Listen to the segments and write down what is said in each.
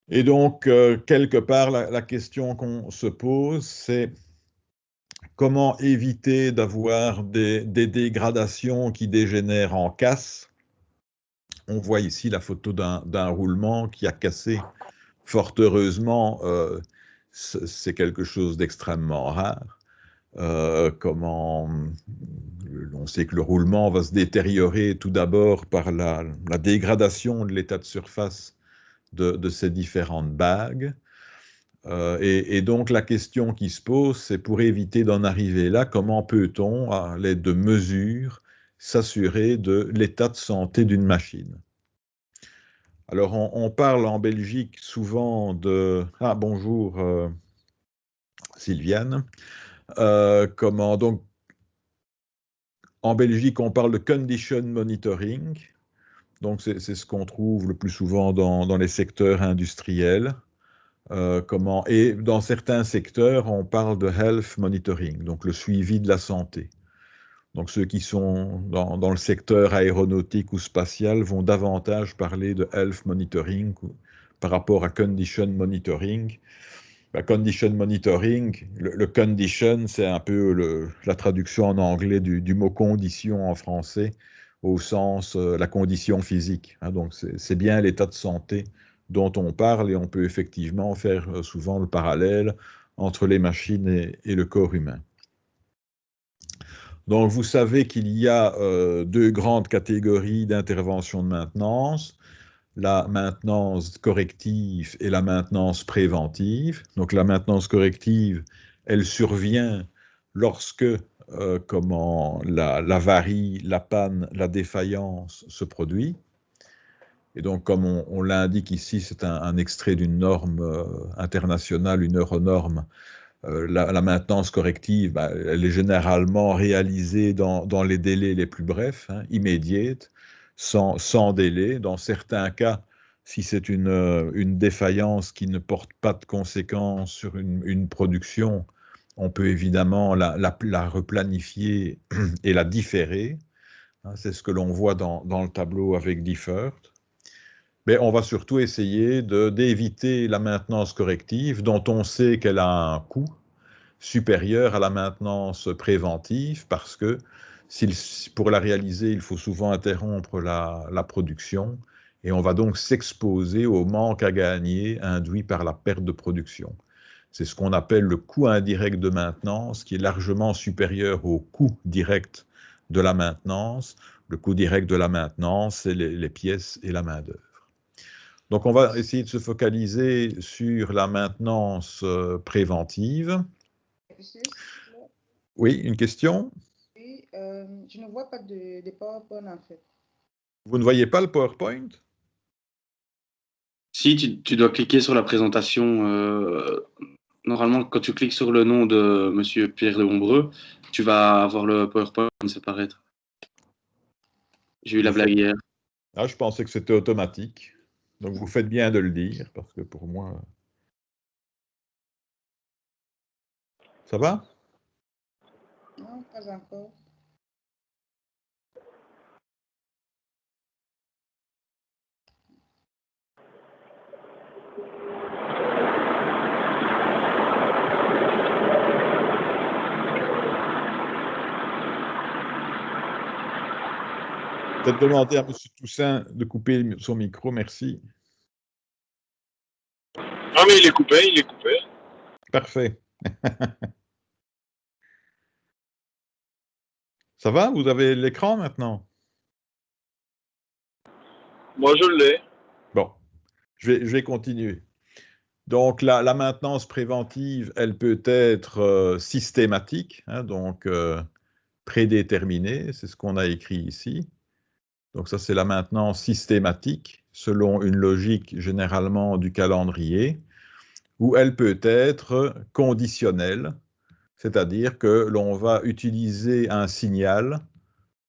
Et donc, quelque part, la question qu'on se pose, c'est comment éviter d'avoir des dégradations qui dégénèrent en casse. On voit ici la photo d'un roulement qui a cassé. Fort heureusement, c'est quelque chose d'extrêmement rare. On sait que le roulement va se détériorer tout d'abord par la dégradation de l'état de surface de ces différentes bagues. Et donc la question qui se pose, c'est pour éviter d'en arriver là, comment peut-on, à l'aide de mesures, s'assurer de l'état de santé d'une machine? Alors on parle en Belgique souvent de... Ah bonjour Sylviane. Donc en Belgique on parle de condition monitoring. Donc c'est ce qu'on trouve le plus souvent dans les secteurs industriels. Et dans certains secteurs, on parle de health monitoring, donc le suivi de la santé. Donc ceux qui sont dans le secteur aéronautique ou spatial vont davantage parler de health monitoring par rapport à condition monitoring. Condition monitoring, le condition, c'est un peu la traduction en anglais du mot condition en français, au sens la condition physique. Hein, donc c'est bien l'état de santé dont on parle et on peut effectivement faire souvent le parallèle entre les machines et le corps humain. Donc vous savez qu'il y a deux grandes catégories d'intervention de maintenance, la maintenance corrective et la maintenance préventive. Donc la maintenance corrective, elle survient lorsque l'avarie, la panne, la défaillance se produit. Et donc, comme on l'indique ici, c'est un extrait d'une norme internationale, une euronorme. La maintenance corrective, elle est généralement réalisée dans les délais les plus brefs, hein, immédiates, sans délai. Dans certains cas, si c'est une défaillance qui ne porte pas de conséquences sur une production, on peut évidemment la replanifier et la différer. Hein, c'est ce que l'on voit dans le tableau avec Differt. Mais on va surtout essayer d'éviter la maintenance corrective dont on sait qu'elle a un coût supérieure à la maintenance préventive parce que pour la réaliser, il faut souvent interrompre la production et on va donc s'exposer au manque à gagner induit par la perte de production. C'est ce qu'on appelle le coût indirect de maintenance qui est largement supérieur au coût direct de la maintenance. Le coût direct de la maintenance, c'est les pièces et la main-d'œuvre. Donc on va essayer de se focaliser sur la maintenance préventive. Oui, une question? Oui, je ne vois pas de PowerPoint en fait. Vous ne voyez pas le PowerPoint? Si, tu dois cliquer sur la présentation. Normalement, quand tu cliques sur le nom de Monsieur Pierre de Ombreux, tu vas avoir le PowerPoint apparaître. J'ai eu la blague hier. Ah, je pensais que c'était automatique. Donc vous faites bien de le dire, parce que pour moi... Ça va? Non, pas encore. Peut-être demander à M. Toussaint de couper son micro, merci. Non, mais il est coupé, il est coupé. Parfait. Ça va? Vous avez l'écran maintenant? Moi, je l'ai. Bon, je vais continuer. Donc, la maintenance préventive, elle peut être systématique, hein, donc prédéterminée, c'est ce qu'on a écrit ici. Donc ça, c'est la maintenance systématique, selon une logique généralement du calendrier, ou elle peut être conditionnelle, c'est-à-dire que l'on va utiliser un signal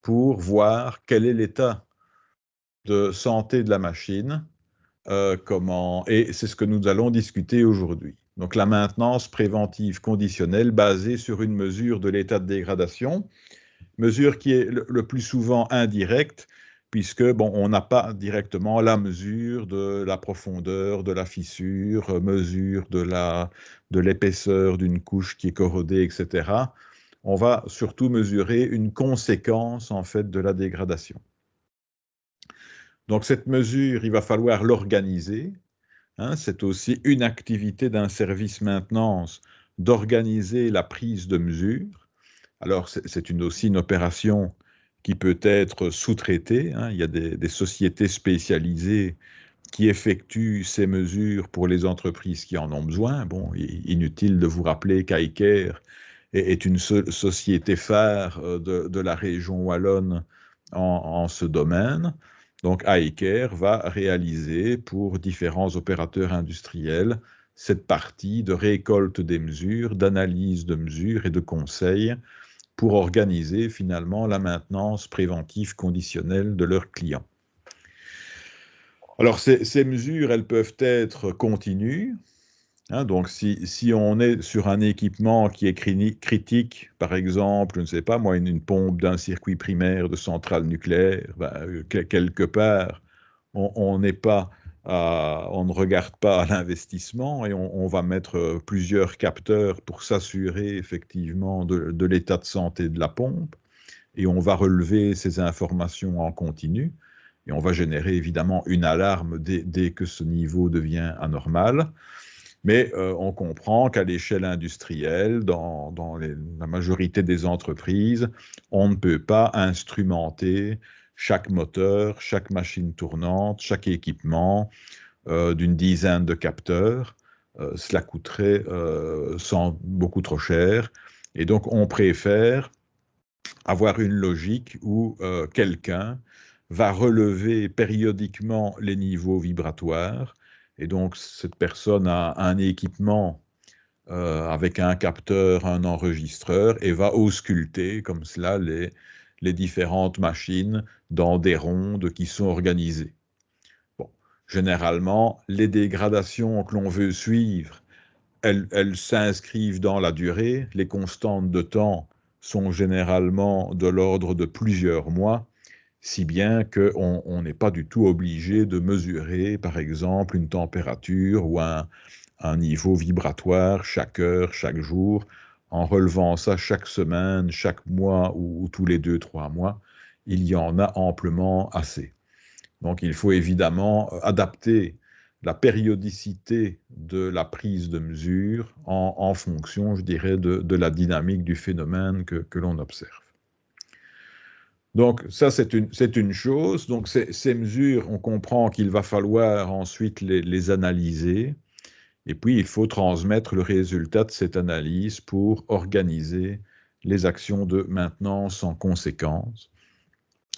pour voir quel est l'état de santé de la machine, et c'est ce que nous allons discuter aujourd'hui. Donc la maintenance préventive conditionnelle basée sur une mesure de l'état de dégradation, mesure qui est le plus souvent indirecte, puisque bon, on n'a pas directement la mesure de la profondeur de la fissure, mesure de l'épaisseur d'une couche qui est corrodée, etc. On va surtout mesurer une conséquence en fait de la dégradation. Donc cette mesure, il va falloir l'organiser. Hein, c'est aussi une activité d'un service maintenance d'organiser la prise de mesure. Alors c'est aussi une opération qui peut être sous-traitée. Hein. Il y a des sociétés spécialisées qui effectuent ces mesures pour les entreprises qui en ont besoin. Bon, inutile de vous rappeler qu'Aiker est une société phare de la région wallonne en ce domaine. Donc Aiker va réaliser pour différents opérateurs industriels cette partie de récolte des mesures, d'analyse de mesures et de conseils pour organiser finalement la maintenance préventive conditionnelle de leurs clients. Alors ces mesures, elles peuvent être continues. Hein, donc si on est sur un équipement qui est critique, par exemple, je ne sais pas moi, une pompe d'un circuit primaire de centrale nucléaire, quelque part, on n'est pas on ne regarde pas à l'investissement et on va mettre plusieurs capteurs pour s'assurer effectivement de l'état de santé de la pompe et on va relever ces informations en continu et on va générer évidemment une alarme dès que ce niveau devient anormal. Mais on comprend qu'à l'échelle industrielle, dans la majorité des entreprises, on ne peut pas instrumenter chaque moteur, chaque machine tournante, chaque équipement d'une dizaine de capteurs. Cela coûterait beaucoup trop cher. Et donc, on préfère avoir une logique où quelqu'un va relever périodiquement les niveaux vibratoires. Et donc, cette personne a un équipement avec un capteur, un enregistreur, et va ausculter comme cela les différentes machines dans des rondes qui sont organisées. Bon, généralement, les dégradations que l'on veut suivre, elles s'inscrivent dans la durée. Les constantes de temps sont généralement de l'ordre de plusieurs mois, si bien qu'on n'est pas du tout obligé de mesurer, par exemple, une température ou un niveau vibratoire chaque heure, chaque jour, en relevant ça chaque semaine, chaque mois ou tous les 2-3 mois. Il y en a amplement assez. Donc il faut évidemment adapter la périodicité de la prise de mesure en fonction, je dirais, de la dynamique du phénomène que l'on observe. Donc ça, c'est une chose. Donc ces mesures, on comprend qu'il va falloir ensuite les analyser. Et puis, il faut transmettre le résultat de cette analyse pour organiser les actions de maintenance en conséquence.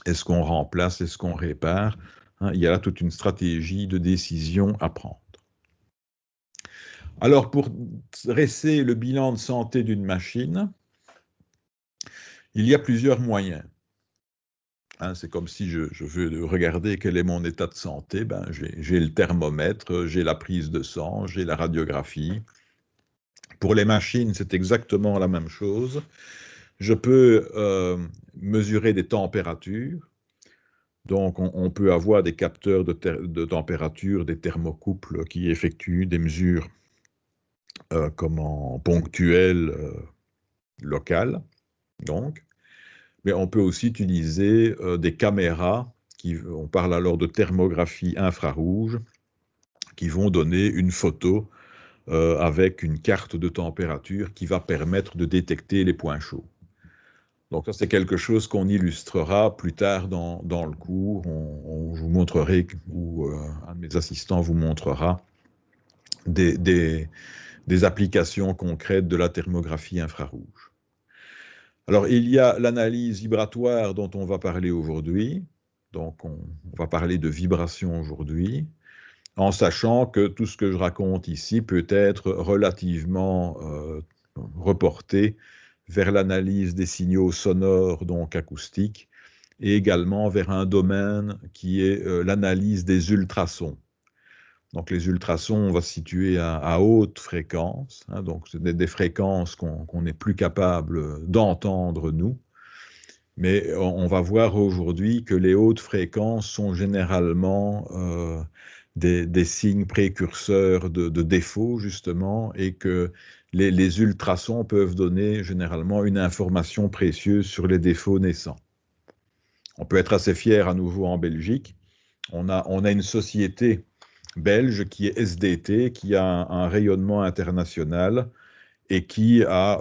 Est-ce qu'on remplace, est-ce qu'on répare? Hein, il y a là toute une stratégie de décision à prendre. Alors, pour dresser le bilan de santé d'une machine, il y a plusieurs moyens. Hein, c'est comme si je veux regarder quel est mon état de santé. Ben, j'ai le thermomètre, j'ai la prise de sang, j'ai la radiographie. Pour les machines, c'est exactement la même chose. Je peux mesurer des températures. Donc, on peut avoir des capteurs de température, des thermocouples qui effectuent des mesures ponctuelles, locales. Donc, mais on peut aussi utiliser des caméras, on parle alors de thermographie infrarouge, qui vont donner une photo avec une carte de température qui va permettre de détecter les points chauds. Donc ça, c'est quelque chose qu'on illustrera plus tard dans le cours. Je vous montrerai, ou un de mes assistants vous montrera des applications concrètes de la thermographie infrarouge. Alors, il y a l'analyse vibratoire dont on va parler aujourd'hui. Donc, on va parler de vibration aujourd'hui, en sachant que tout ce que je raconte ici peut être relativement reporté vers l'analyse des signaux sonores, donc acoustiques, et également vers un domaine qui est l'analyse des ultrasons. Donc les ultrasons, on va se situer à haute fréquence, hein, donc c'est des fréquences qu'on n'est plus capable d'entendre nous, Mais on va voir aujourd'hui que les hautes fréquences sont généralement des signes précurseurs de défauts, justement, et que les ultrasons peuvent donner généralement une information précieuse sur les défauts naissants. On peut être assez fier à nouveau en Belgique. On a une société belge qui est SDT, qui a un rayonnement international et qui a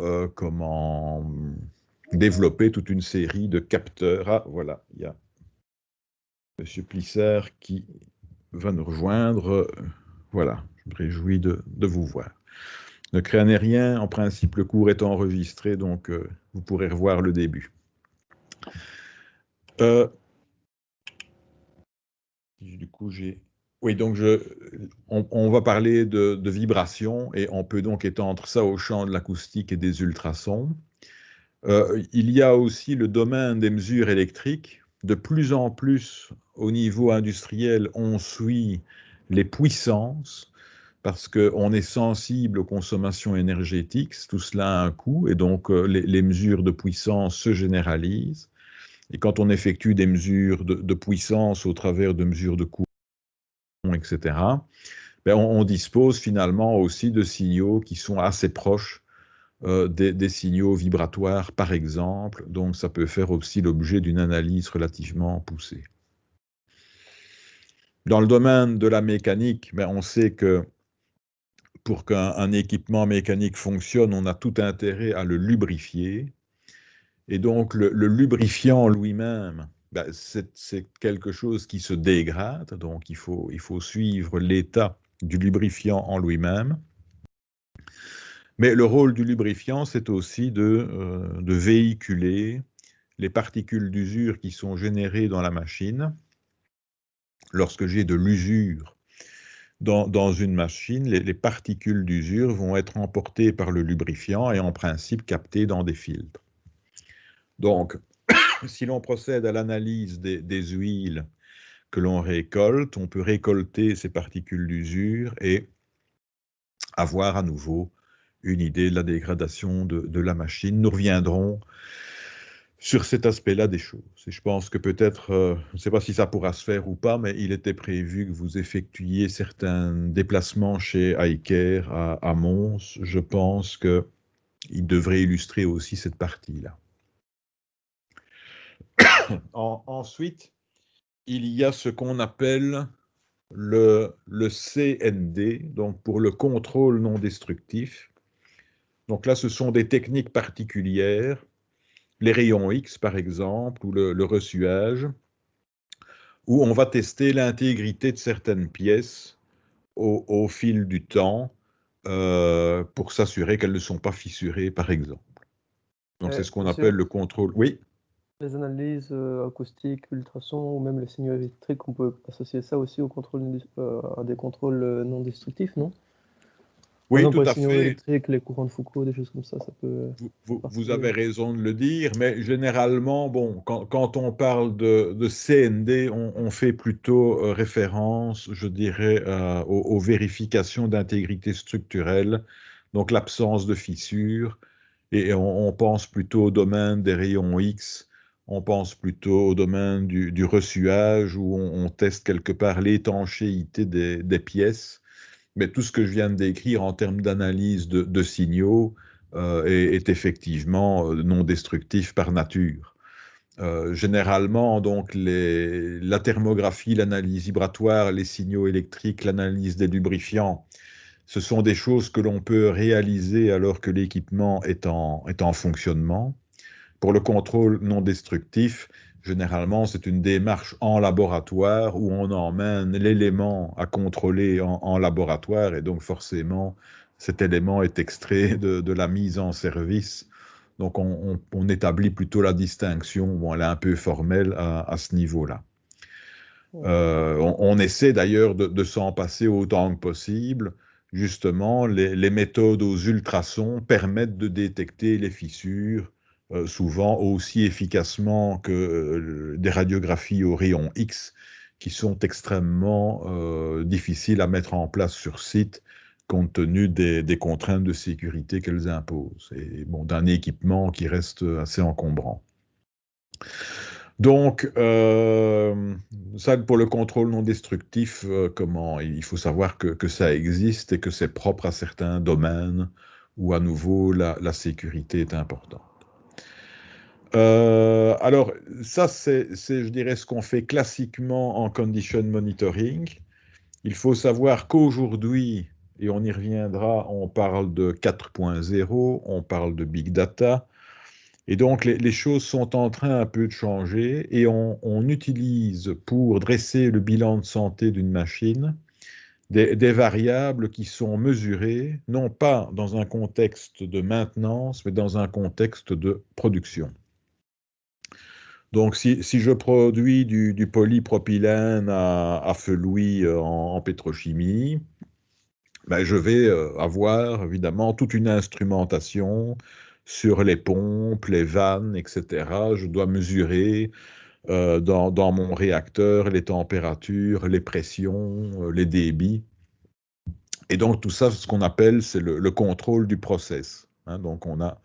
développé toute une série de capteurs. Ah, voilà, il y a M. Plissard qui va nous rejoindre. Voilà, je me réjouis de vous voir. Ne craignez rien, en principe, le cours est enregistré, donc vous pourrez revoir le début. Du coup, oui, donc on va parler de vibration et on peut donc étendre ça au champ de l'acoustique et des ultrasons. Il y a aussi le domaine des mesures électriques. De plus en plus, au niveau industriel, on suit les puissances parce qu'on est sensible aux consommations énergétiques. Tout cela a un coût et donc les mesures de puissance se généralisent. Et quand on effectue des mesures de puissance au travers de mesures de courant, etc., ben on dispose finalement aussi de signaux qui sont assez proches des signaux vibratoires, par exemple. Donc, ça peut faire aussi l'objet d'une analyse relativement poussée. Dans le domaine de la mécanique, ben on sait que pour qu'un équipement mécanique fonctionne, on a tout intérêt à le lubrifier. Et donc, le lubrifiant lui-même, ben, c'est quelque chose qui se dégrade. Donc, il faut suivre l'état du lubrifiant en lui-même. Mais le rôle du lubrifiant, c'est aussi de véhiculer les particules d'usure qui sont générées dans la machine. Lorsque j'ai de l'usure dans une machine, les particules d'usure vont être emportées par le lubrifiant et en principe captées dans des filtres. Donc, si l'on procède à l'analyse des huiles que l'on récolte, on peut récolter ces particules d'usure et avoir à nouveau une idée de la dégradation de la machine. Nous reviendrons sur cet aspect-là des choses. Et je pense que peut-être, je ne sais pas si ça pourra se faire ou pas, mais il était prévu que vous effectuiez certains déplacements chez iCare à Mons. Je pense qu'il devrait illustrer aussi cette partie-là. Ensuite, il y a ce qu'on appelle le CND, donc pour le contrôle non destructif. Donc là, ce sont des techniques particulières, les rayons X par exemple, ou le ressuage, où on va tester l'intégrité de certaines pièces au fil du temps pour s'assurer qu'elles ne sont pas fissurées par exemple. Donc c'est ce qu'on appelle le contrôle. Oui. Les analyses acoustiques, ultrasons ou même les signaux électriques, on peut associer ça aussi au contrôle, à des contrôles non destructifs, non? Oui, exemple, tout à les signaux fait. électriques, les courants de Foucault, des choses comme ça, ça peut... Vous avez raison de le dire, mais généralement, bon, quand on parle de CND, on fait plutôt référence, je dirais, aux vérifications d'intégrité structurelle, donc l'absence de fissures, et on pense plutôt au domaine des rayons X, on pense plutôt au domaine du ressuage, où on teste quelque part l'étanchéité des pièces. Mais tout ce que je viens de décrire en termes d'analyse de signaux est effectivement non destructif par nature. Généralement, donc, la thermographie, l'analyse vibratoire, les signaux électriques, l'analyse des lubrifiants, ce sont des choses que l'on peut réaliser alors que l'équipement est en fonctionnement. Pour le contrôle non destructif, généralement, c'est une démarche en laboratoire où on emmène l'élément à contrôler en laboratoire et donc forcément, cet élément est extrait de la mise en service. Donc, on établit plutôt la distinction, bon, elle est un peu formelle à ce niveau-là. On essaie d'ailleurs de s'en passer autant que possible. Justement, les méthodes aux ultrasons permettent de détecter les fissures souvent aussi efficacement que des radiographies aux rayons X qui sont extrêmement difficiles à mettre en place sur site compte tenu des contraintes de sécurité qu'elles imposent et bon, d'un équipement qui reste assez encombrant. Donc, ça pour le contrôle non destructif, il faut savoir que ça existe et que c'est propre à certains domaines où à nouveau la sécurité est importante. Alors, ça c'est, je dirais, ce qu'on fait classiquement en condition monitoring. Il faut savoir qu'aujourd'hui, et on y reviendra, on parle de 4.0, on parle de big data, et donc les choses sont en train un peu de changer, et on utilise pour dresser le bilan de santé d'une machine des variables qui sont mesurées, non pas dans un contexte de maintenance, mais dans un contexte de production. Donc, si je produis du polypropylène à feu Louis en pétrochimie, ben, je vais avoir évidemment toute une instrumentation sur les pompes, les vannes, etc. Je dois mesurer dans mon réacteur les températures, les pressions, les débits. Et donc, tout ça, ce qu'on appelle, c'est le contrôle du process. Hein. Donc, on a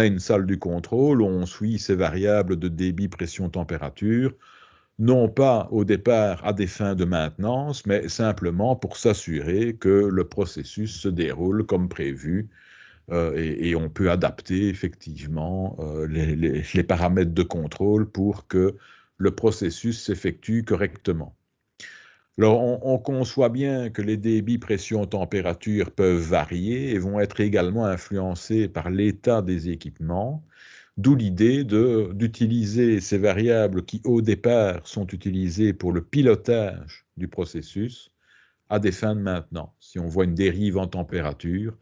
une salle du contrôle où on suit ces variables de débit, pression, température, non pas au départ à des fins de maintenance, mais simplement pour s'assurer que le processus se déroule comme prévu et on peut adapter effectivement les paramètres de contrôle pour que le processus s'effectue correctement. Alors, on conçoit bien que les débits, pression, température peuvent varier et vont être également influencés par l'état des équipements, d'où l'idée d'utiliser ces variables qui, au départ, sont utilisées pour le pilotage du processus à des fins de maintenance. Si on voit une dérive en température,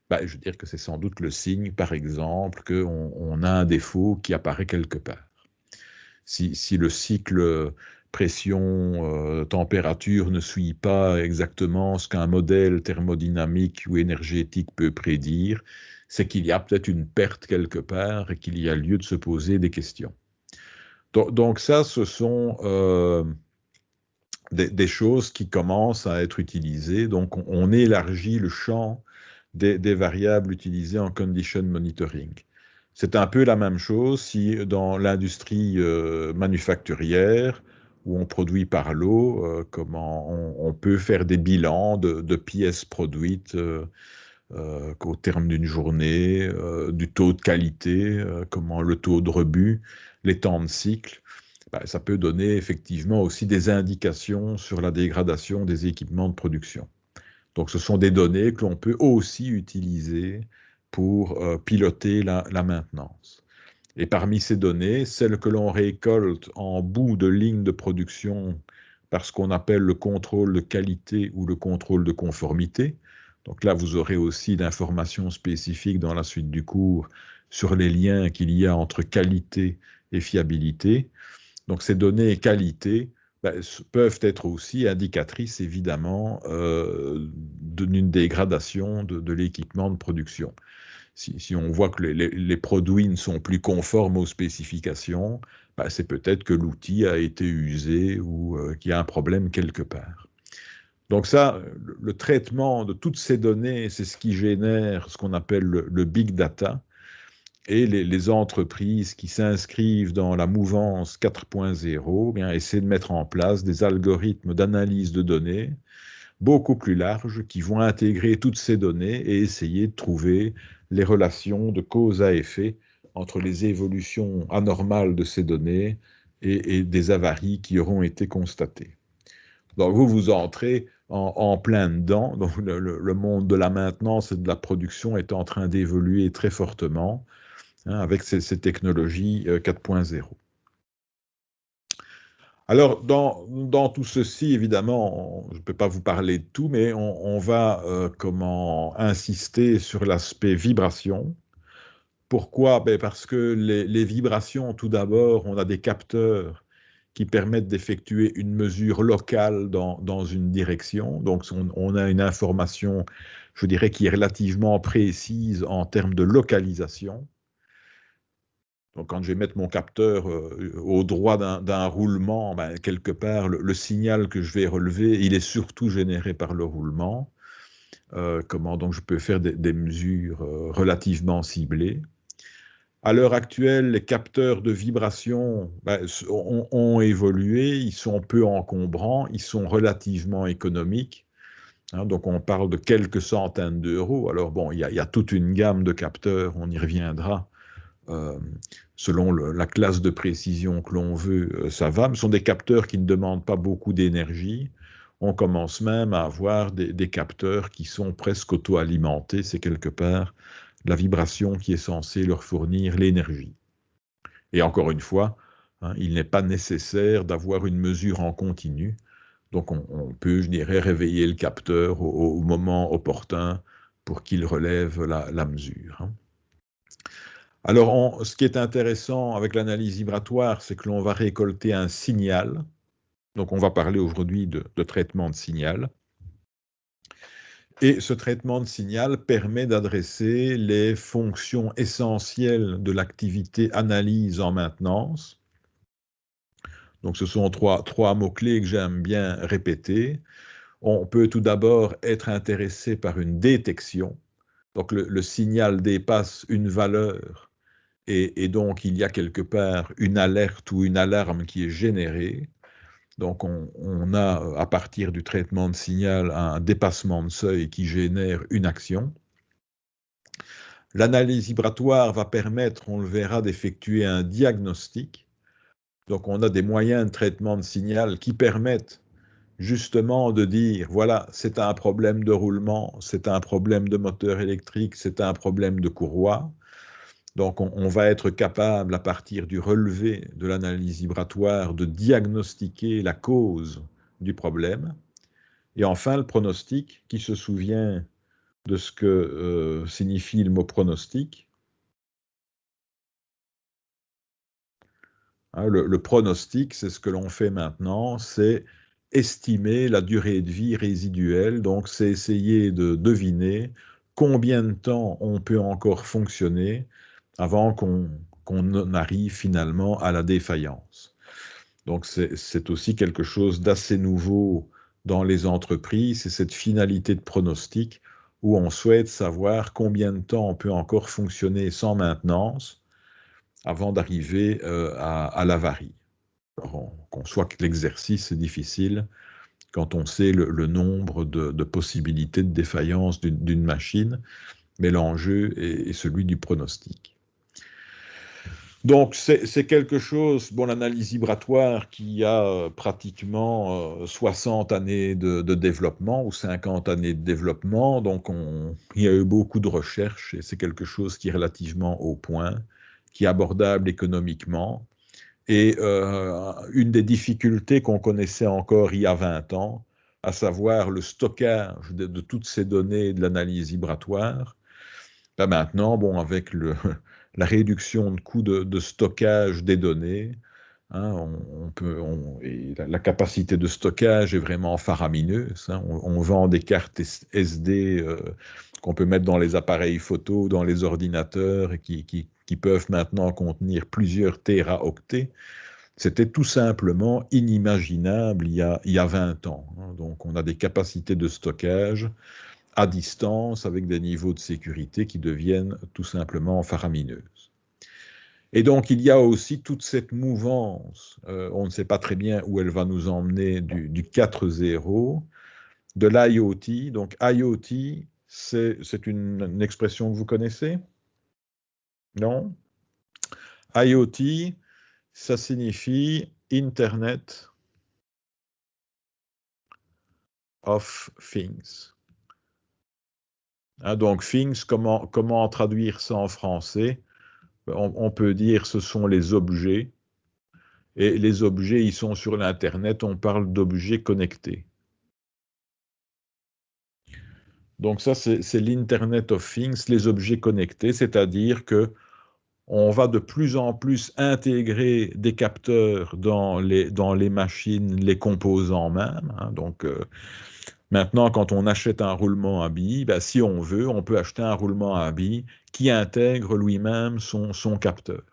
ben, je veux dire que c'est sans doute le signe, par exemple, qu'on a un défaut qui apparaît quelque part. Si le cycle pression-température ne suit pas exactement ce qu'un modèle thermodynamique ou énergétique peut prédire, c'est qu'il y a peut-être une perte quelque part et qu'il y a lieu de se poser des questions. Donc ça, ce sont des choses qui commencent à être utilisées. Donc on élargit le champ des variables utilisées en condition monitoring. C'est un peu la même chose si dans l'industrie manufacturière, où on produit par lot, comment on peut faire des bilans de pièces produites au terme d'une journée, du taux de qualité, comment le taux de rebut, les temps de cycle. Ben, ça peut donner effectivement aussi des indications sur la dégradation des équipements de production. Donc ce sont des données que l'on peut aussi utiliser pour piloter la maintenance. Et parmi ces données, celles que l'on récolte en bout de ligne de production par ce qu'on appelle le contrôle de qualité ou le contrôle de conformité. Donc là, vous aurez aussi d'informations spécifiques dans la suite du cours sur les liens qu'il y a entre qualité et fiabilité. Donc ces données qualité peuvent être aussi indicatrices, évidemment, d'une dégradation de l'équipement de production. Si on voit que les produits ne sont plus conformes aux spécifications, c'est peut-être que l'outil a été usé ou qu'il y a un problème quelque part. Donc ça, le traitement de toutes ces données, c'est ce qui génère ce qu'on appelle le big data. Et les entreprises qui s'inscrivent dans la mouvance 4.0 essaient de mettre en place des algorithmes d'analyse de données beaucoup plus larges qui vont intégrer toutes ces données et essayer de trouver les relations de cause à effet entre les évolutions anormales de ces données et des avaries qui auront été constatées. Donc vous entrez en plein dedans, donc le monde de la maintenance et de la production est en train d'évoluer très fortement avec ces technologies 4.0. Alors, dans tout ceci, évidemment, je ne peux pas vous parler de tout, mais on va insister sur l'aspect vibration. Pourquoi? Parce que les vibrations, tout d'abord, on a des capteurs qui permettent d'effectuer une mesure locale dans une direction. Donc, on a une information, je dirais, qui est relativement précise en termes de localisation. Donc, quand je vais mettre mon capteur au droit d'un roulement, quelque part, le signal que je vais relever, il est surtout généré par le roulement. Donc, je peux faire des mesures relativement ciblées. À l'heure actuelle, les capteurs de vibration ont évolué, ils sont peu encombrants, ils sont relativement économiques. Hein, donc on parle de quelques centaines d'euros. Alors bon, il y a toute une gamme de capteurs, on y reviendra. Selon la classe de précision que l'on veut, ça va. Mais ce sont des capteurs qui ne demandent pas beaucoup d'énergie. On commence même à avoir des capteurs qui sont presque auto-alimentés. C'est quelque part la vibration qui est censée leur fournir l'énergie. Et encore une fois, hein, il n'est pas nécessaire d'avoir une mesure en continu. Donc on peut, je dirais, réveiller le capteur au moment opportun pour qu'il relève la mesure. Hein. Alors, ce qui est intéressant avec l'analyse vibratoire, c'est que l'on va récolter un signal. Donc, on va parler aujourd'hui de traitement de signal. Et ce traitement de signal permet d'adresser les fonctions essentielles de l'activité analyse en maintenance. Donc, ce sont trois mots-clés que j'aime bien répéter. On peut tout d'abord être intéressé par une détection. Donc, le signal dépasse une valeur. Et donc, il y a quelque part une alerte ou une alarme qui est générée. Donc, on a, à partir du traitement de signal, un dépassement de seuil qui génère une action. L'analyse vibratoire va permettre, on le verra, d'effectuer un diagnostic. Donc, on a des moyens de traitement de signal qui permettent justement de dire, voilà, c'est un problème de roulement, c'est un problème de moteur électrique, c'est un problème de courroie. Donc, on va être capable, à partir du relevé de l'analyse vibratoire, de diagnostiquer la cause du problème. Et enfin, le pronostic, qui se souvient de ce que signifie le mot pronostic. Hein, le pronostic, c'est ce que l'on fait maintenant, c'est estimer la durée de vie résiduelle. Donc, c'est essayer de deviner combien de temps on peut encore fonctionner avant qu'on arrive finalement à la défaillance. Donc c'est aussi quelque chose d'assez nouveau dans les entreprises, c'est cette finalité de pronostic où on souhaite savoir combien de temps on peut encore fonctionner sans maintenance avant d'arriver à l'avarie. On conçoit que l'exercice est difficile quand on sait le nombre de possibilités de défaillance d'une machine, mais l'enjeu est celui du pronostic. Donc, c'est quelque chose, bon, l'analyse vibratoire qui a pratiquement 60 années de développement ou 50 années de développement, donc il y a eu beaucoup de recherches et c'est quelque chose qui est relativement au point, qui est abordable économiquement. Et une des difficultés qu'on connaissait encore il y a 20 ans, à savoir le stockage de toutes ces données de l'analyse vibratoire, là maintenant, bon, avec la réduction de coûts de stockage des données, hein, et la capacité de stockage est vraiment faramineuse. Hein, on vend des cartes SD qu'on peut mettre dans les appareils photo, dans les ordinateurs, et qui peuvent maintenant contenir plusieurs téraoctets. C'était tout simplement inimaginable il y a 20 ans. Hein, donc on a des capacités de stockage à distance, avec des niveaux de sécurité qui deviennent tout simplement faramineuses. Et donc, il y a aussi toute cette mouvance, on ne sait pas très bien où elle va nous emmener, du 4.0, de l'IoT. Donc, IoT, c'est une expression que vous connaissez? Non? IoT, ça signifie Internet of Things. Hein, donc, things, comment traduire ça en français? On peut dire ce sont les objets, et les objets, ils sont sur l'Internet, on parle d'objets connectés. Donc ça, c'est l'Internet of Things, les objets connectés, c'est-à-dire que on va de plus en plus intégrer des capteurs dans les machines, les composants même. Hein, donc maintenant, quand on achète un roulement à billes, ben, si on veut, on peut acheter un roulement à billes qui intègre lui-même son capteur.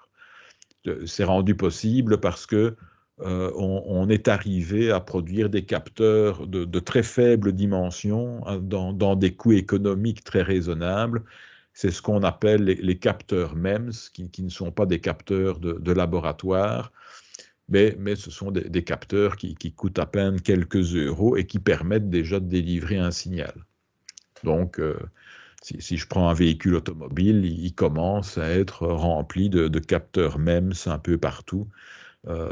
C'est rendu possible parce que on est arrivé à produire des capteurs de très faible dimension dans des coûts économiques très raisonnables, c'est ce qu'on appelle les capteurs MEMS, qui ne sont pas des capteurs de laboratoire, mais ce sont des capteurs qui coûtent à peine quelques euros et qui permettent déjà de délivrer un signal. Donc, si je prends un véhicule automobile, il commence à être rempli de capteurs MEMS un peu partout.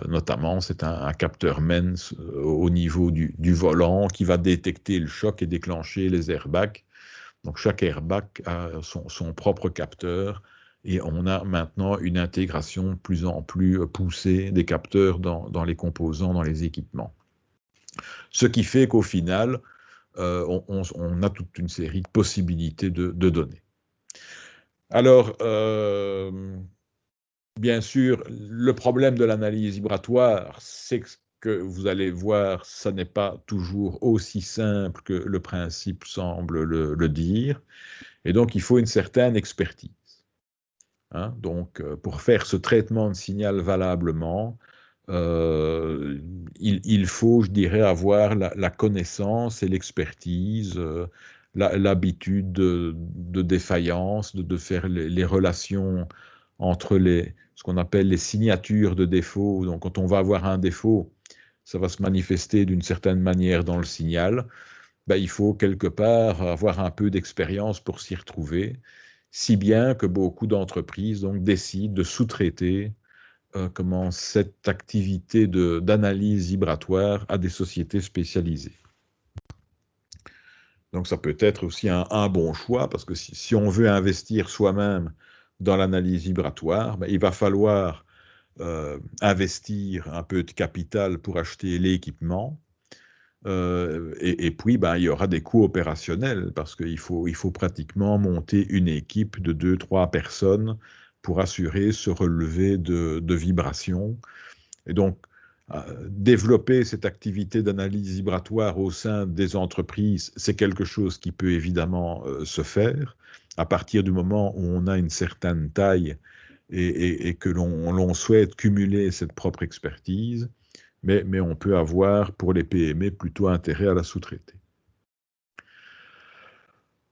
Notamment, c'est un capteur MEMS au niveau du volant qui va détecter le choc et déclencher les airbags. Donc, chaque airbag a son propre capteur et on a maintenant une intégration de plus en plus poussée des capteurs dans les composants, dans les équipements. Ce qui fait qu'au final, on a toute une série de possibilités de données. Alors, bien sûr, le problème de l'analyse vibratoire, c'est que vous allez voir, ça n'est pas toujours aussi simple que le principe semble le dire, et donc il faut une certaine expertise. Hein? Donc, pour faire ce traitement de signal valablement, il faut, je dirais, avoir la connaissance et l'expertise, l'habitude de défaillance, de faire les relations entre ce qu'on appelle les signatures de défaut. Donc, quand on va avoir un défaut, ça va se manifester d'une certaine manière dans le signal. Ben, il faut quelque part avoir un peu d'expérience pour s'y retrouver, si bien que beaucoup d'entreprises donc décident de sous-traiter cette activité d'analyse vibratoire à des sociétés spécialisées. Donc ça peut être aussi un bon choix, parce que si on veut investir soi-même dans l'analyse vibratoire, ben, il va falloir investir un peu de capital pour acheter l'équipement, et puis ben, il y aura des coûts opérationnels, parce qu'il faut pratiquement monter une équipe de 2-3 personnes pour assurer ce relevé de vibrations. Et donc, développer cette activité d'analyse vibratoire au sein des entreprises, c'est quelque chose qui peut évidemment se faire à partir du moment où on a une certaine taille et que l'on souhaite cumuler cette propre expertise, mais on peut avoir pour les PME plutôt intérêt à la sous-traiter.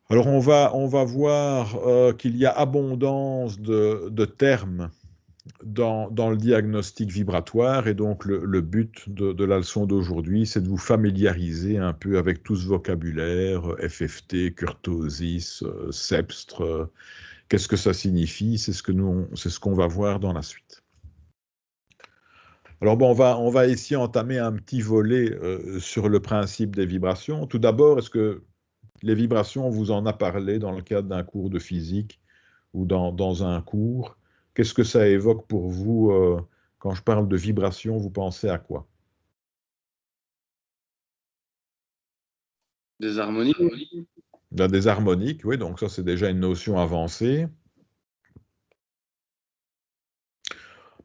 Alors on va voir qu'il y a abondance de termes dans le diagnostic vibratoire, et donc le but de la leçon d'aujourd'hui, c'est de vous familiariser un peu avec tout ce vocabulaire, FFT, kurtosis, Sebstre, qu'est-ce que ça signifie, c'est ce qu'on va voir dans la suite. Alors bon, on va ici entamer un petit volet sur le principe des vibrations. Tout d'abord, est-ce que les vibrations, on vous en a parlé dans le cadre d'un cours de physique ou dans un cours? Qu'est-ce que ça évoque pour vous quand je parle de vibrations, vous pensez à quoi? Des harmoniques. Des harmoniques, oui, donc ça c'est déjà une notion avancée.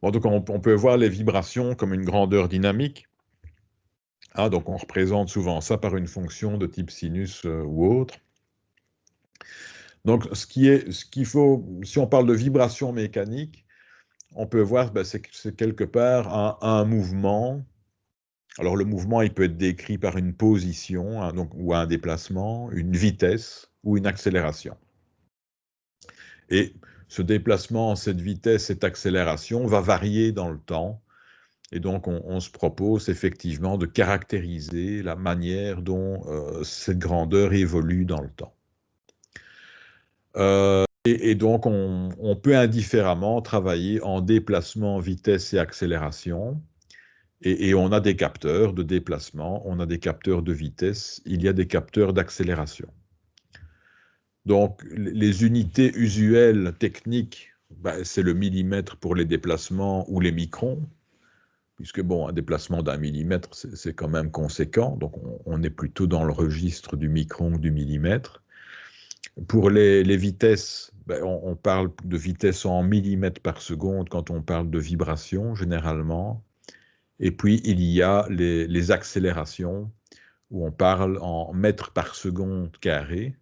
Bon, donc on peut voir les vibrations comme une grandeur dynamique. Ah, donc on représente souvent ça par une fonction de type sinus ou autre. Donc ce qu'il faut, si on parle de vibration mécanique, on peut voir, ben, c'est quelque part un mouvement. Alors le mouvement, il peut être décrit par une position, hein, donc, ou un déplacement, une vitesse ou une accélération. Et ce déplacement, cette vitesse, cette accélération va varier dans le temps. Et donc on se propose effectivement de caractériser la manière dont cette grandeur évolue dans le temps. Et donc on peut indifféremment travailler en déplacement, vitesse et accélération. Et on a des capteurs de déplacement, on a des capteurs de vitesse, il y a des capteurs d'accélération. Donc, les unités usuelles techniques, ben, c'est le millimètre pour les déplacements ou les microns, puisque bon, un déplacement d'1 millimètre, c'est quand même conséquent, donc on est plutôt dans le registre du micron que du millimètre. Pour les vitesses, ben, on parle de vitesse en millimètres par seconde quand on parle de vibration, généralement. Et puis, il y a les accélérations, où on parle en mètres par seconde carré,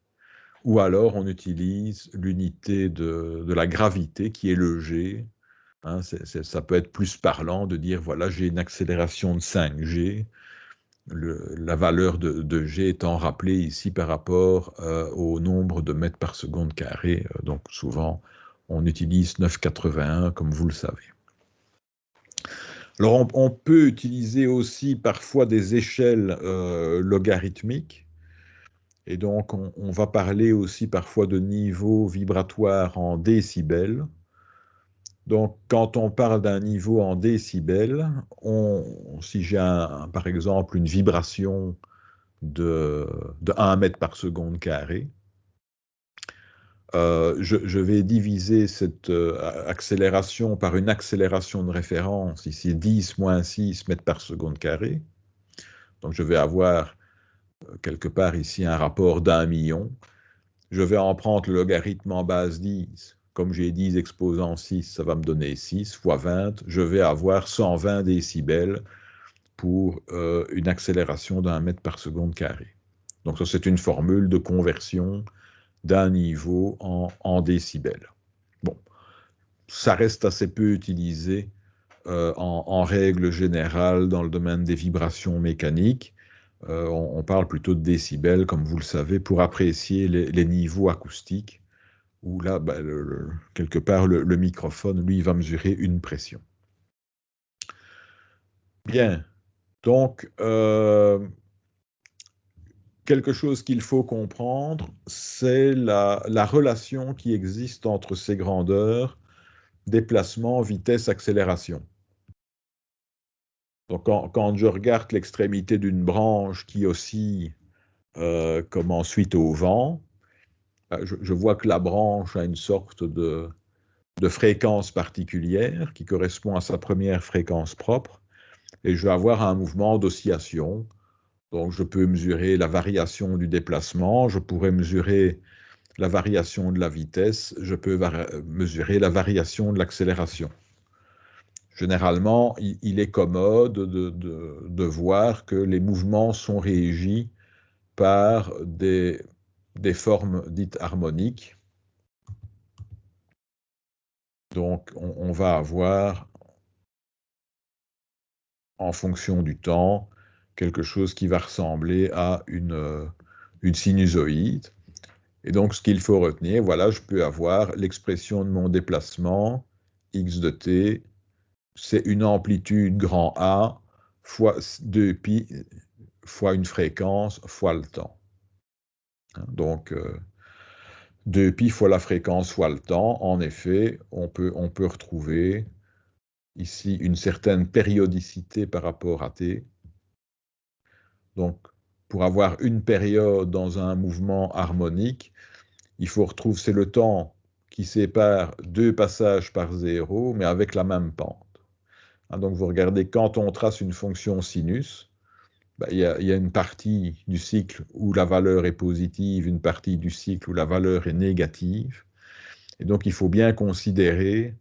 ou alors on utilise l'unité de la gravité, qui est le G. Hein, ça peut être plus parlant de dire, voilà, j'ai une accélération de 5G, la valeur de G étant rappelée ici par rapport au nombre de mètres par seconde carré. Donc souvent, on utilise 9,81 comme vous le savez. Alors on peut utiliser aussi parfois des échelles logarithmiques. Et donc on va parler aussi parfois de niveau vibratoire en décibels. Donc, quand on parle d'un niveau en décibels, si j'ai par exemple une vibration de 1 mètre par seconde carré, je vais diviser cette accélération par une accélération de référence, ici 10 moins 6 mètres par seconde carré. Donc, je vais avoir quelque part ici un rapport d'1 million. Je vais en prendre le logarithme en base 10. Comme j'ai 10 exposant 6, ça va me donner 6 fois 20. Je vais avoir 120 décibels pour une accélération d'1 mètre par seconde carré. Donc ça, c'est une formule de conversion d'un niveau en décibels. Bon, ça reste assez peu utilisé en règle générale dans le domaine des vibrations mécaniques. On parle plutôt de décibels, comme vous le savez, pour apprécier les niveaux acoustiques, où là, quelque part, le microphone, lui, va mesurer une pression. Bien, donc, quelque chose qu'il faut comprendre, c'est la relation qui existe entre ces grandeurs, déplacement, vitesse, accélération. Donc, quand je regarde l'extrémité d'une branche qui oscille comme ensuite au vent, je vois que la branche a une sorte de fréquence particulière qui correspond à sa première fréquence propre, et je vais avoir un mouvement d'oscillation. Donc, je peux mesurer la variation du déplacement, je pourrais mesurer la variation de la vitesse, je peux mesurer la variation de l'accélération. Généralement, il est commode de voir que les mouvements sont régis par des formes dites harmoniques. Donc, on va avoir, en fonction du temps, quelque chose qui va ressembler à une sinusoïde. Et donc, ce qu'il faut retenir, voilà, je peux avoir l'expression de mon déplacement, x de t, c'est une amplitude grand A fois 2π fois une fréquence fois le temps. Donc, 2π fois la fréquence fois le temps, en effet, on peut retrouver ici une certaine périodicité par rapport à t. Donc, pour avoir une période dans un mouvement harmonique, il faut retrouver, c'est le temps qui sépare deux passages par zéro, mais avec la même pente. Donc, vous regardez, quand on trace une fonction sinus, il y a une partie du cycle où la valeur est positive, une partie du cycle où la valeur est négative. Et donc, il faut bien considérer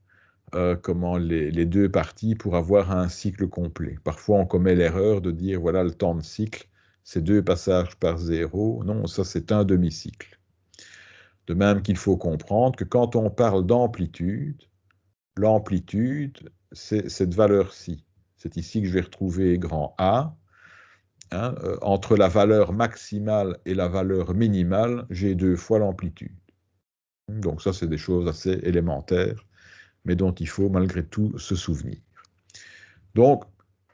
comment les deux parties pour avoir un cycle complet. Parfois, on commet l'erreur de dire, voilà, le temps de cycle, c'est 2 passages par zéro. Non, ça, c'est un demi-cycle. De même qu'il faut comprendre que quand on parle d'amplitude, l'amplitude, c'est cette valeur-ci. C'est ici que je vais retrouver grand A. Entre la valeur maximale et la valeur minimale, j'ai 2 fois l'amplitude. Donc ça, c'est des choses assez élémentaires, mais dont il faut malgré tout se souvenir. Donc,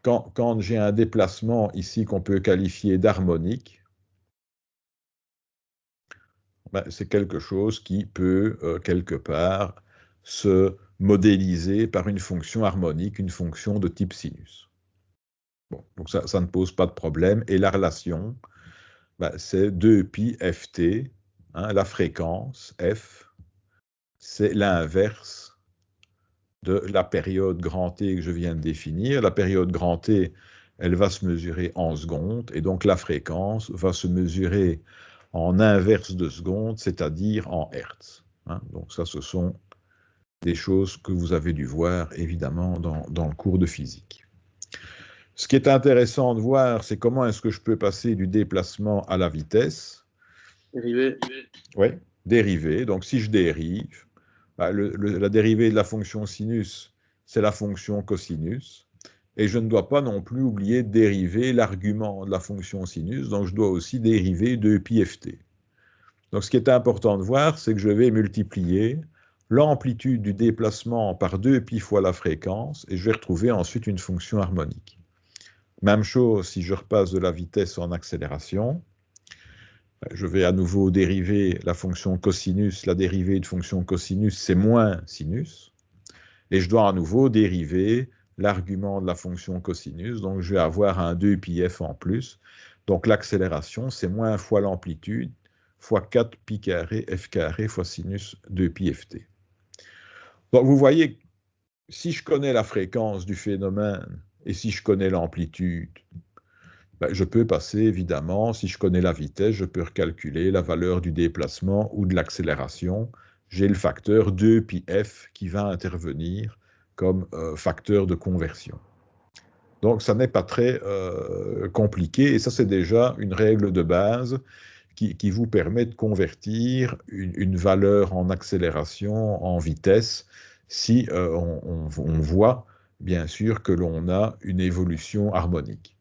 quand j'ai un déplacement ici qu'on peut qualifier d'harmonique, c'est quelque chose qui peut, quelque part, se modéliser par une fonction harmonique, une fonction de type sinus. Bon, donc ça ne pose pas de problème. Et la relation, c'est 2π ft, la fréquence f, c'est l'inverse de la période grand T que je viens de définir. La période grand T, elle va se mesurer en secondes, et donc la fréquence va se mesurer en inverse de seconde, c'est-à-dire en hertz. Donc ça, ce sont des choses que vous avez dû voir, évidemment, dans le cours de physique. Ce qui est intéressant de voir, c'est comment est-ce que je peux passer du déplacement à la vitesse. Dérivé. Oui, dérivé. Donc si je dérive, la dérivée de la fonction sinus, c'est la fonction cosinus. Et je ne dois pas non plus oublier de dériver l'argument de la fonction sinus, donc je dois aussi dériver 2πft. Donc ce qui est important de voir, c'est que je vais multiplier l'amplitude du déplacement par 2π fois la fréquence, et je vais retrouver ensuite une fonction harmonique. Même chose si je repasse de la vitesse en accélération. Je vais à nouveau dériver la fonction cosinus. La dérivée de fonction cosinus, c'est moins sinus. Et je dois à nouveau dériver l'argument de la fonction cosinus. Donc, je vais avoir un 2πf en plus. Donc, l'accélération, c'est moins fois l'amplitude, fois 4π carré f carré fois sinus 2πft. Donc, vous voyez, si je connais la fréquence du phénomène et si je connais l'amplitude, je peux passer, évidemment, si je connais la vitesse, je peux recalculer la valeur du déplacement ou de l'accélération. J'ai le facteur 2πf qui va intervenir comme facteur de conversion. Donc, ça n'est pas très compliqué, et ça, c'est déjà une règle de base qui vous permet de convertir une valeur en accélération, en vitesse, si on voit, bien sûr, que l'on a une évolution harmonique.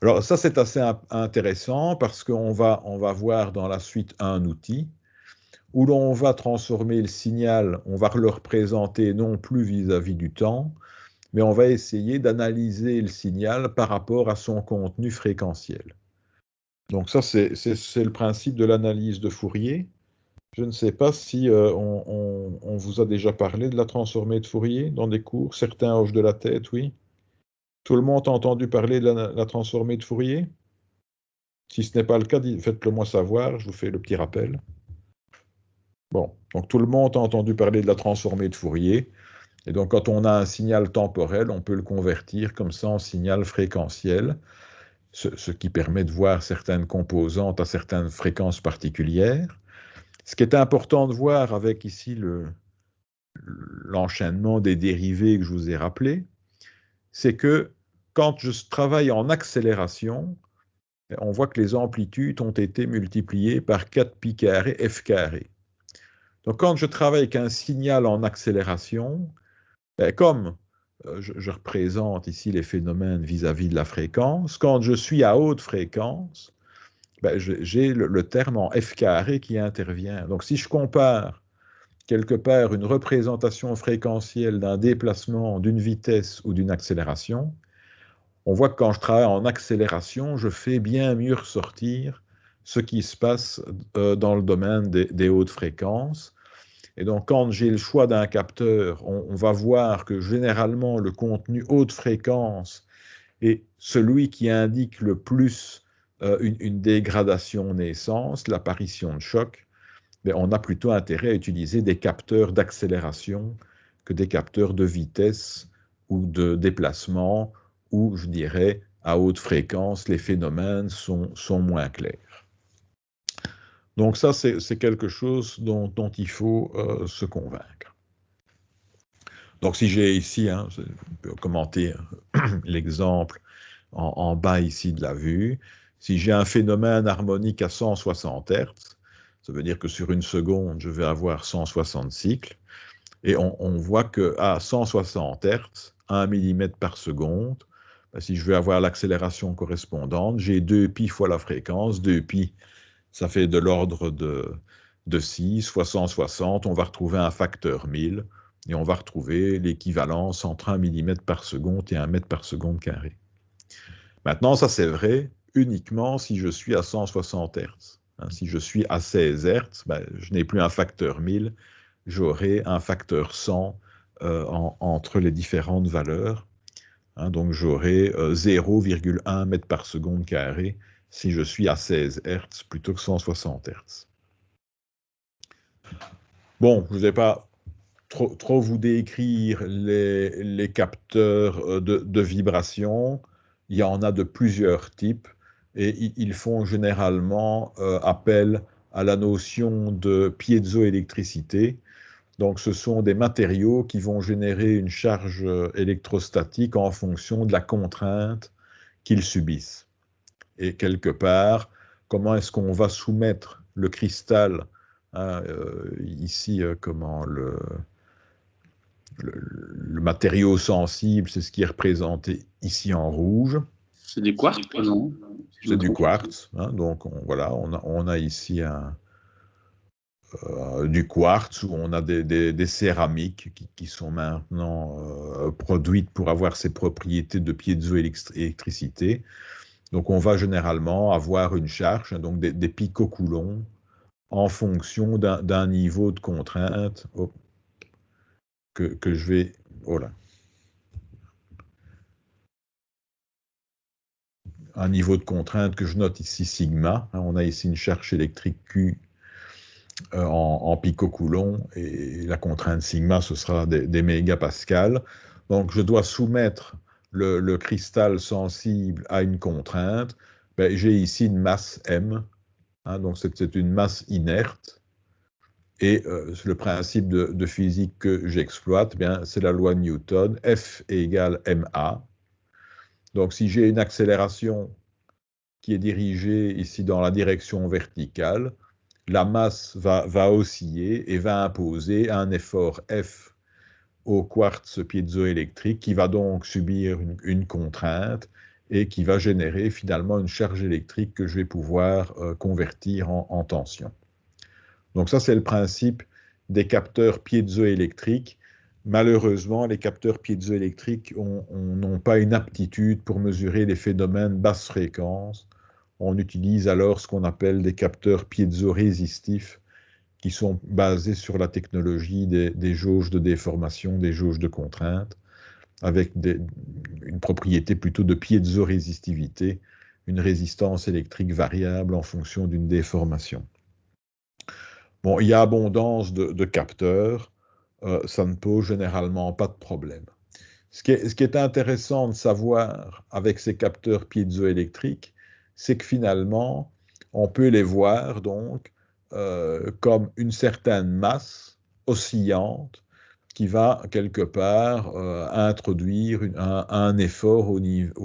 Alors ça, c'est assez intéressant parce qu'on va voir dans la suite un outil où l'on va transformer le signal, on va le représenter non plus vis-à-vis du temps, mais on va essayer d'analyser le signal par rapport à son contenu fréquentiel. Donc ça, c'est le principe de l'analyse de Fourier. Je ne sais pas si on vous a déjà parlé de la transformée de Fourier dans des cours. Certains hochent de la tête, oui. Tout le monde a entendu parler de la transformée de Fourier? Si ce n'est pas le cas, faites-le moi savoir, je vous fais le petit rappel. Bon, donc tout le monde a entendu parler de la transformée de Fourier. Et donc quand on a un signal temporel, on peut le convertir comme ça en signal fréquentiel, ce qui permet de voir certaines composantes à certaines fréquences particulières. Ce qui est important de voir avec ici l'enchaînement des dérivés que je vous ai rappelé, c'est que quand je travaille en accélération, on voit que les amplitudes ont été multipliées par 4π carré f carré. Donc quand je travaille avec un signal en accélération, comme je représente ici les phénomènes vis-à-vis de la fréquence, quand je suis à haute fréquence, j'ai le terme en f carré qui intervient. Donc si je compare quelque part une représentation fréquentielle d'un déplacement, d'une vitesse ou d'une accélération, on voit que quand je travaille en accélération, je fais bien mieux ressortir ce qui se passe dans le domaine des hautes fréquences. Et donc, quand j'ai le choix d'un capteur, on va voir que généralement, le contenu haute fréquence est celui qui indique le plus une dégradation naissance, l'apparition de choc. Mais on a plutôt intérêt à utiliser des capteurs d'accélération que des capteurs de vitesse ou de déplacement, où, je dirais, à haute fréquence, les phénomènes sont moins clairs. Donc ça, c'est quelque chose dont il faut se convaincre. Donc si j'ai ici, je peux commenter l'exemple en bas ici de la vue, si j'ai un phénomène harmonique à 160 Hz, ça veut dire que sur une seconde, je vais avoir 160 cycles, et on voit qu'à 160 Hz, 1 mm par seconde, si je veux avoir l'accélération correspondante, j'ai 2π fois la fréquence. 2π, ça fait de l'ordre de 6 fois 160. On va retrouver un facteur 1000 et on va retrouver l'équivalence entre 1 mm par seconde et 1 mètre par seconde carré. Maintenant, ça c'est vrai uniquement si je suis à 160 Hz. Si je suis à 16 Hz, je n'ai plus un facteur 1000, j'aurai un facteur 100 entre les différentes valeurs. Donc j'aurai 0,1 mètre par seconde carré si je suis à 16 Hz plutôt que 160 Hz. Bon, je ne vais pas trop vous décrire les capteurs de vibration. Il y en a de plusieurs types et ils font généralement appel à la notion de piézoélectricité. Donc, ce sont des matériaux qui vont générer une charge électrostatique en fonction de la contrainte qu'ils subissent. Et quelque part, comment est-ce qu'on va soumettre le cristal, ici, le matériau sensible, c'est ce qui est représenté ici en rouge. C'est du quartz, non? C'est du quartz. Hein, donc, voilà, on a ici du quartz où on a des céramiques qui sont maintenant produites pour avoir ces propriétés de piézoélectricité. Donc, on va généralement avoir une charge, donc des picocoulombs, en fonction d'un niveau de contrainte que je vais... Voilà. Un niveau de contrainte que je note ici sigma. Hein, on a ici une charge électrique Q en picocoulomb et la contrainte sigma, ce sera des mégapascals. Donc, je dois soumettre le cristal sensible à une contrainte. Ben, j'ai ici une masse M. Hein, donc, c'est une masse inerte. Et le principe de physique que j'exploite, c'est la loi de Newton. F égale ma. Donc, si j'ai une accélération qui est dirigée ici dans la direction verticale, la masse va osciller et va imposer un effort F au quartz piézoélectrique qui va donc subir une contrainte et qui va générer finalement une charge électrique que je vais pouvoir convertir en tension. Donc ça, c'est le principe des capteurs piézoélectriques. Malheureusement, les capteurs piézoélectriques n'ont pas une aptitude pour mesurer les phénomènes basse fréquence. On utilise alors ce qu'on appelle des capteurs piézorésistifs qui sont basés sur la technologie des jauges de déformation, des jauges de contrainte, avec une propriété plutôt de piézorésistivité, une résistance électrique variable en fonction d'une déformation. Bon, il y a abondance de capteurs, ça ne pose généralement pas de problème. Ce qui est intéressant de savoir avec ces capteurs piézoélectriques, c'est que finalement, on peut les voir donc comme une certaine masse oscillante qui va quelque part introduire un effort au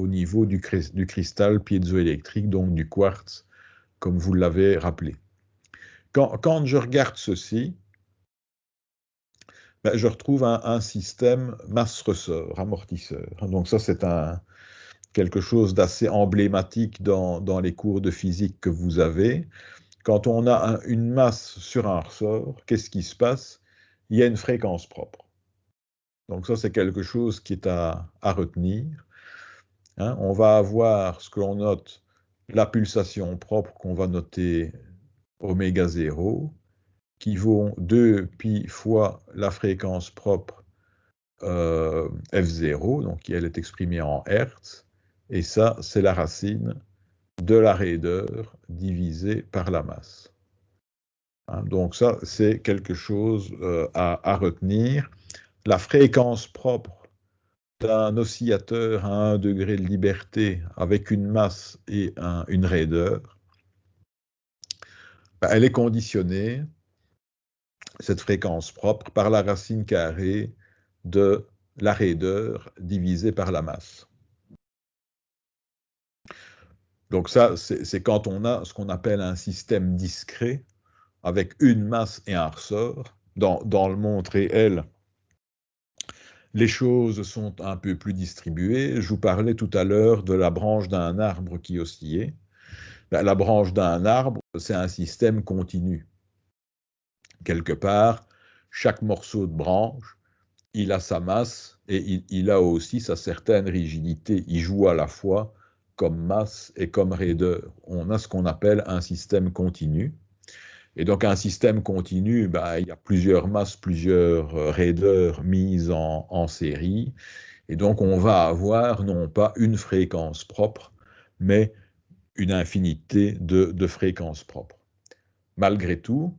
niveau du cristal piézoélectrique, donc du quartz, comme vous l'avez rappelé. Quand je regarde ceci, je retrouve un système masse-ressort, amortisseur. Donc ça, c'est quelque chose d'assez emblématique dans les cours de physique que vous avez. Quand on a une masse sur un ressort, qu'est-ce qui se passe? Il y a une fréquence propre. Donc ça, c'est quelque chose qui est à retenir. Hein, on va avoir ce que l'on note, la pulsation propre qu'on va noter oméga 0, qui vaut 2π fois la fréquence propre F0, donc elle est exprimée en Hertz, et ça, c'est la racine de la raideur divisée par la masse. Hein, donc ça, c'est quelque chose à retenir. La fréquence propre d'un oscillateur à 1 degré de liberté avec une masse et une raideur, elle est conditionnée, cette fréquence propre, par la racine carrée de la raideur divisée par la masse. Donc ça, c'est quand on a ce qu'on appelle un système discret, avec une masse et un ressort. Dans le monde réel, les choses sont un peu plus distribuées. Je vous parlais tout à l'heure de la branche d'un arbre qui oscillait. La branche d'un arbre, c'est un système continu. Quelque part, chaque morceau de branche, il a sa masse et il a aussi sa certaine rigidité. Il joue à la fois comme masse et comme raideur. On a ce qu'on appelle un système continu. Et donc un système continu, il y a plusieurs masses, plusieurs raideurs mises en série. Et donc on va avoir non pas une fréquence propre, mais une infinité de fréquences propres. Malgré tout,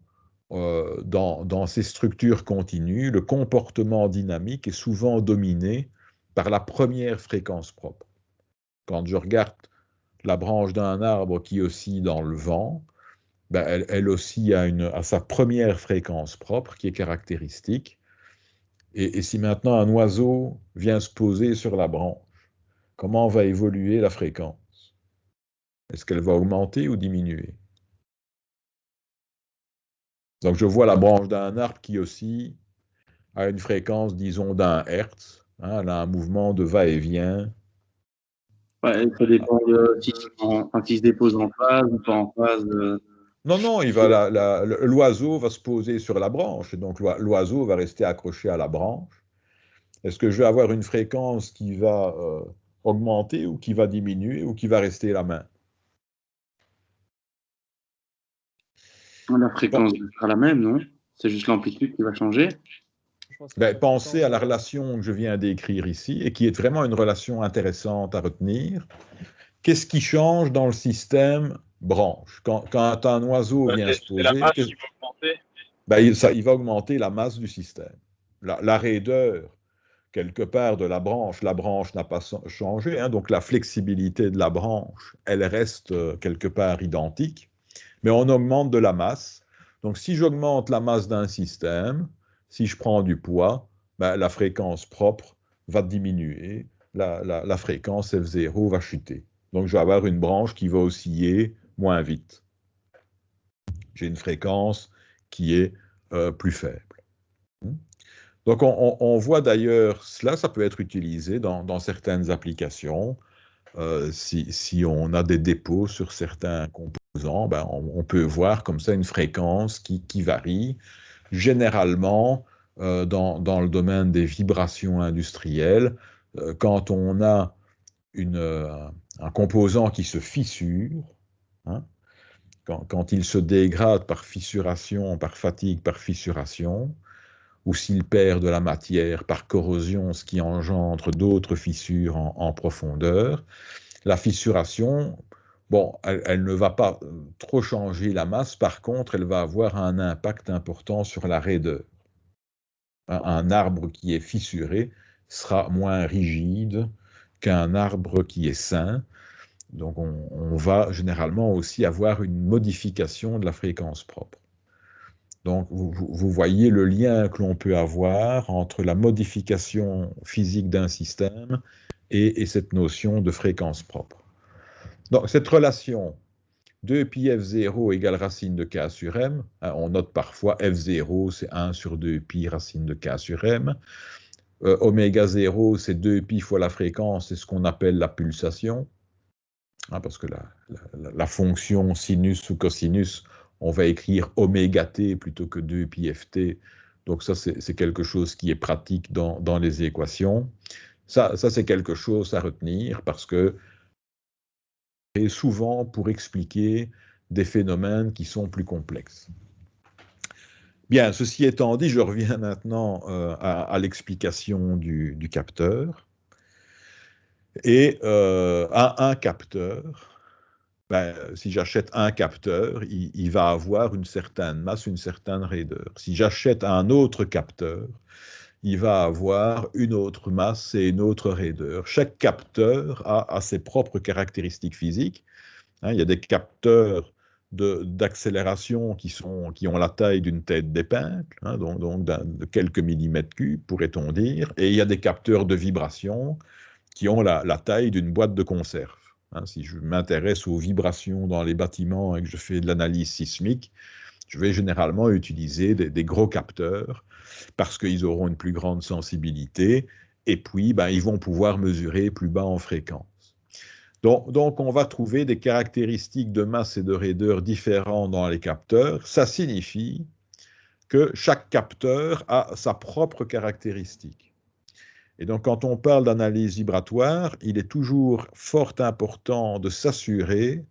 dans ces structures continues, le comportement dynamique est souvent dominé par la première fréquence propre. Quand je regarde la branche d'un arbre qui oscille dans le vent, elle oscille à sa première fréquence propre qui est caractéristique. Et si maintenant un oiseau vient se poser sur la branche, comment va évoluer la fréquence? Est-ce qu'elle va augmenter ou diminuer? Donc je vois la branche d'un arbre qui oscille à une fréquence, disons, d'1 Hertz. Hein, elle a un mouvement de va-et-vient. Ouais, ça dépend de s'il se dépose en phase ou pas en phase. Non, non, l'oiseau va se poser sur la branche, et donc l'oiseau va rester accroché à la branche. Est-ce que je vais avoir une fréquence qui va augmenter ou qui va diminuer ou qui va rester la même? La fréquence sera la même, non? C'est juste l'amplitude qui va changer. Pensez à la relation que je viens d'écrire ici et qui est vraiment une relation intéressante à retenir. Qu'est-ce qui change dans le système branche? Quand un oiseau vient se C'est la poser, masse qui va augmenter. il va augmenter la masse du système. La raideur, quelque part, de la branche n'a pas changé, hein, donc la flexibilité de la branche, elle reste quelque part identique, mais on augmente de la masse. Donc si j'augmente la masse d'un système, si je prends du poids, la fréquence propre va diminuer, la fréquence F0 va chuter. Donc je vais avoir une branche qui va osciller moins vite. J'ai une fréquence qui est plus faible. Donc on voit d'ailleurs, cela, ça peut être utilisé dans certaines applications. Si on a des dépôts sur certains composants, on peut voir comme ça une fréquence qui varie. Généralement, dans le domaine des vibrations industrielles, quand on a un composant qui se fissure, hein, quand il se dégrade par fissuration, par fatigue, par fissuration, ou s'il perd de la matière par corrosion, ce qui engendre d'autres fissures en profondeur, la fissuration, bon, elle ne va pas trop changer la masse, par contre, elle va avoir un impact important sur la raideur. Un arbre qui est fissuré sera moins rigide qu'un arbre qui est sain. Donc on va généralement aussi avoir une modification de la fréquence propre. Donc vous voyez le lien que l'on peut avoir entre la modification physique d'un système et cette notion de fréquence propre. Donc cette relation 2pi f0 égale racine de k sur m, hein, on note parfois f0 c'est 1 sur 2pi racine de k sur m, oméga 0 c'est 2pi fois la fréquence, c'est ce qu'on appelle la pulsation, hein, parce que la fonction sinus ou cosinus, on va écrire oméga t plutôt que 2pi ft, donc ça c'est quelque chose qui est pratique dans les équations. Ça c'est quelque chose à retenir parce que et souvent pour expliquer des phénomènes qui sont plus complexes. Bien, ceci étant dit, je reviens maintenant à l'explication du capteur. Et à un capteur, si j'achète un capteur, il va avoir une certaine masse, une certaine raideur. Si j'achète un autre capteur, il va avoir une autre masse et une autre raideur. Chaque capteur a ses propres caractéristiques physiques. Hein, il y a des capteurs d'accélération qui ont la taille d'une tête d'épingle, hein, donc de quelques millimètres cubes, pourrait-on dire, et il y a des capteurs de vibration qui ont la taille d'une boîte de conserve. Hein, si je m'intéresse aux vibrations dans les bâtiments et que je fais de l'analyse sismique, je vais généralement utiliser des gros capteurs parce qu'ils auront une plus grande sensibilité et puis ils vont pouvoir mesurer plus bas en fréquence. Donc, on va trouver des caractéristiques de masse et de raideur différents dans les capteurs. Ça signifie que chaque capteur a sa propre caractéristique. Et donc, quand on parle d'analyse vibratoire, il est toujours fort important de s'assurer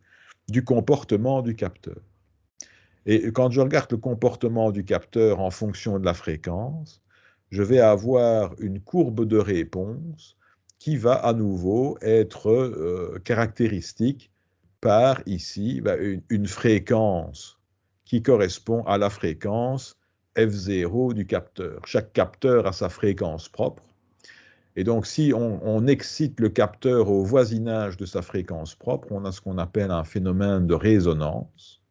du comportement du capteur. Et quand je regarde le comportement du capteur en fonction de la fréquence, je vais avoir une courbe de réponse qui va à nouveau être caractéristique par ici une fréquence qui correspond à la fréquence F0 du capteur. Chaque capteur a sa fréquence propre. Et donc, si on excite le capteur au voisinage de sa fréquence propre, on a ce qu'on appelle un phénomène de résonance.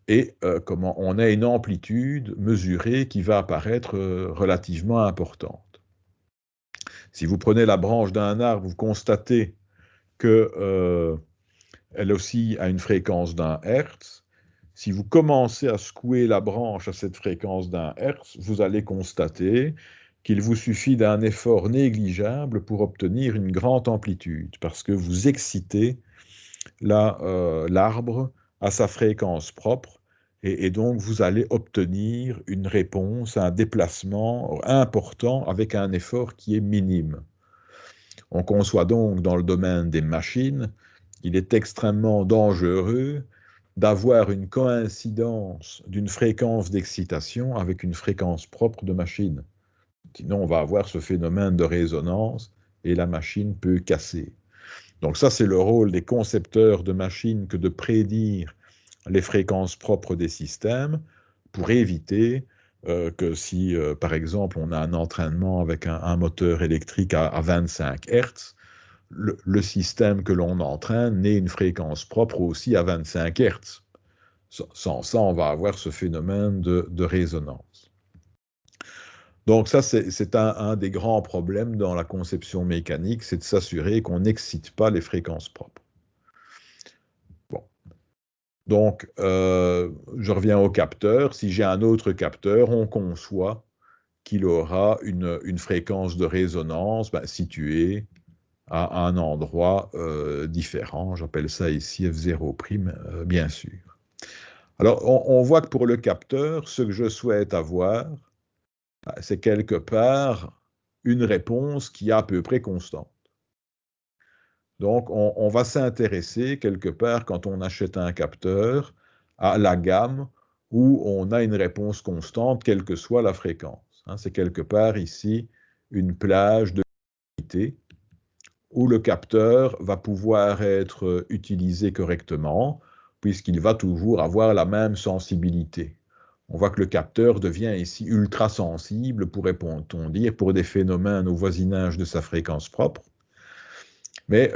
Et on a une amplitude mesurée qui va apparaître relativement importante. Si vous prenez la branche d'un arbre, vous constatez qu'elle oscille à une fréquence d'1 Hertz. si vous commencez à secouer la branche à cette fréquence d'1 Hz, vous allez constater qu'il vous suffit d'un effort négligeable pour obtenir une grande amplitude, parce que vous excitez l'arbre à sa fréquence propre, et donc vous allez obtenir une réponse, un déplacement important avec un effort qui est minime. On conçoit donc dans le domaine des machines, il est extrêmement dangereux d'avoir une coïncidence d'une fréquence d'excitation avec une fréquence propre de machine. Sinon, on va avoir ce phénomène de résonance et la machine peut casser. Donc ça, c'est le rôle des concepteurs de machines que de prédire les fréquences propres des systèmes pour éviter que si, par exemple, on a un entraînement avec un moteur électrique à 25 Hz, le système que l'on entraîne n'ait une fréquence propre aussi à 25 Hz. Sans ça, on va avoir ce phénomène de résonance. Donc ça, c'est un des grands problèmes dans la conception mécanique, c'est de s'assurer qu'on n'excite pas les fréquences propres. Bon. Donc, je reviens au capteur. Si j'ai un autre capteur, on conçoit qu'il aura une fréquence de résonance située à un endroit différent. J'appelle ça ici F0', bien sûr. Alors, on voit que pour le capteur, ce que je souhaite avoir, c'est quelque part une réponse qui est à peu près constante. Donc, on va s'intéresser quelque part, quand on achète un capteur, à la gamme où on a une réponse constante, quelle que soit la fréquence. C'est quelque part ici une plage de qualité où le capteur va pouvoir être utilisé correctement, puisqu'il va toujours avoir la même sensibilité. On voit que le capteur devient ici ultra sensible, pourrait-on dire, pour des phénomènes au voisinage de sa fréquence propre. Mais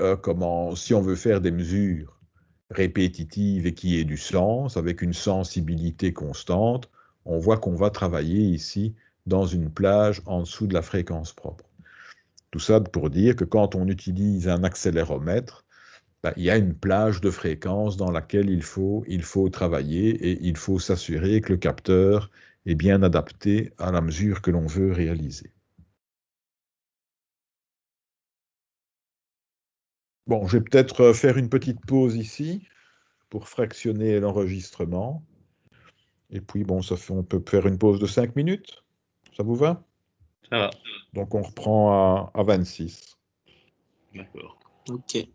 si on veut faire des mesures répétitives et qui aient du sens, avec une sensibilité constante, on voit qu'on va travailler ici dans une plage en dessous de la fréquence propre. Tout ça pour dire que quand on utilise un accéléromètre, il y a une plage de fréquence dans laquelle il faut travailler et il faut s'assurer que le capteur est bien adapté à la mesure que l'on veut réaliser. Bon, je vais peut-être faire une petite pause ici pour fractionner l'enregistrement. Et puis, bon, on peut faire une pause de 5 minutes. Ça vous va? Ça va. Donc, on reprend à 26. D'accord. Ok.